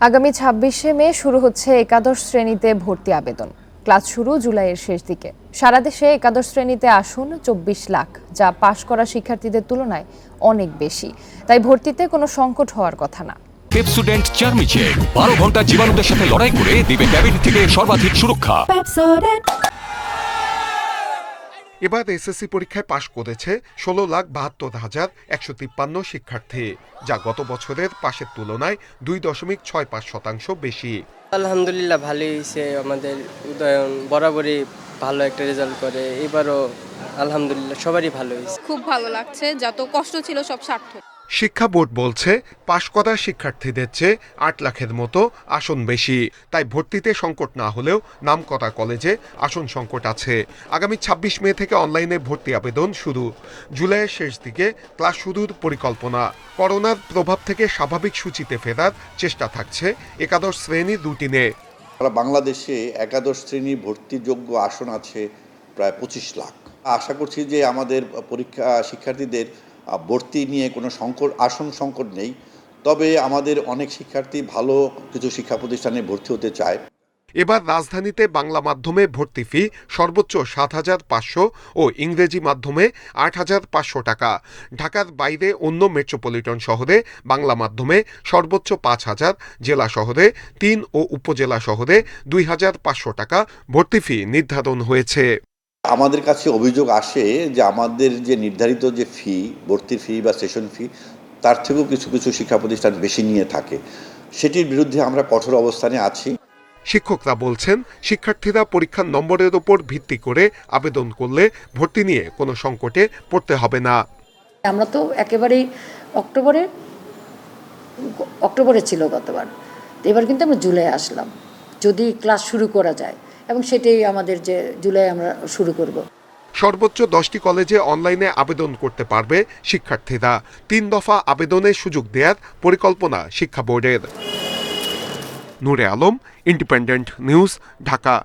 আগামী ২৬শে মে শুরু হচ্ছে একাদশ শ্রেণীতে ভর্তি আবেদন। ক্লাস শুরু জুলাইয়ের শেষ দিকে। সারা দেশে একাদশ শ্রেণীতে আসন ২৪ লাখ, যা পাশ করা শিক্ষার্থীদের তুলনায় অনেক বেশি। তাই ভর্তিতে কোনো সংকট হওয়ার কথা না। পেপসোডেন্ট চার্মিচেক ১২ ঘন্টা জীবাণুদের সাথে লড়াই করে দিবে ক্যাবিন থেকে সর্বাধিক সুরক্ষা। এবার এসএসসি পরীক্ষায় পাশ করেছে ১৬,৭২,১৫৩ শিক্ষার্থী, যা গত বছরের পাশের তুলনায় ২.৬৫% বেশি। আলহামদুলিল্লাহ ভালোই হয়েছে, আমাদের উদয়ন বরাবরই ভালো একটা রেজাল্ট করে, এবারও আলহামদুলিল্লাহ সবারই ভালো হয়েছে। খুব ভালো লাগছে, যত কষ্ট ছিল সব সার্থক। শিক্ষা বোর্ড বলছে পাশ করা শিক্ষার্থীদের চেয়ে ৮ লাখের মতো আসন বেশি, তাই ভর্তিতে সংকট না হলেও নামকরা কলেজে আসন সংকট আছে। আগামী ২৬ মে থেকে অনলাইনে ভর্তি আবেদন শুরু। জুলাইয়ের শেষ দিকে ক্লাস শুরুর পরিকল্পনা। করোনার প্রভাব থেকে স্বাভাবিক সূচিতে ফেরার চেষ্টা থাকছে একাদশ শ্রেণীর রুটিনে। বাংলাদেশে একাদশ শ্রেণী ভর্তিযোগ্য আসন আছে প্রায় ২৫ লাখ। আশা করছি যে আমাদের পরীক্ষা শিক্ষার্থীদের ভর্তি নিয়ে কোনো আসন সংকট নেই। তবে আমাদের অনেক শিক্ষার্থী ভালো কিছু শিক্ষা প্রতিষ্ঠানে ভর্তি হতে চায়। এবার রাজধানীতে বাংলা মাধ্যমে ভর্তি ফি সর্বোচ্চ ৭,৫০০ ও ইংরেজি মাধ্যমে ৮,৫০০ টাকা। ঢাকার বাইরে অন্য মেট্রোপলিটন শহরে বাংলা মাধ্যমে সর্বোচ্চ ৫,০০০, জেলা শহরে ৩ ও উপজেলা শহরে ২,৫০০ টাকা ভর্তি ফি নির্ধারণ হয়েছে। আমাদের কাছে অভিযোগ আসে যে আমাদের যে নির্ধারিত যে ফি, ভর্তির ফি বা সেশন ফি, তার থেকেও কিছু কিছু শিক্ষা প্রতিষ্ঠান বেশি নিয়ে থাকে। সেটির বিরুদ্ধে আমরা কঠোর অবস্থানে আছি। শিক্ষকরা বলছেন, শিক্ষার্থীরা পরীক্ষার নম্বরের ওপর ভিত্তি করে আবেদন করলে ভর্তি নিয়ে কোনো সংকটে পড়তে হবে না। আমরা তো একেবারেই অক্টোবরে ছিল গতবার, এবার কিন্তু আমরা জুলাই আসলাম, যদি ক্লাস শুরু করা যায়, এবং সেটাই আমাদের যে জুলাই আমরা শুরু করব। সর্বোচ্চ 10টি কলেজে অনলাইনে আবেদন করতে পারবে শিক্ষার্থীরা। 3 দফা আবেদনের সুযোগ দেওয়ার পরিকল্পনা শিক্ষা বোর্ডের। নূরে আলম, ইন্ডিপেন্ডেন্ট নিউজ, ঢাকা।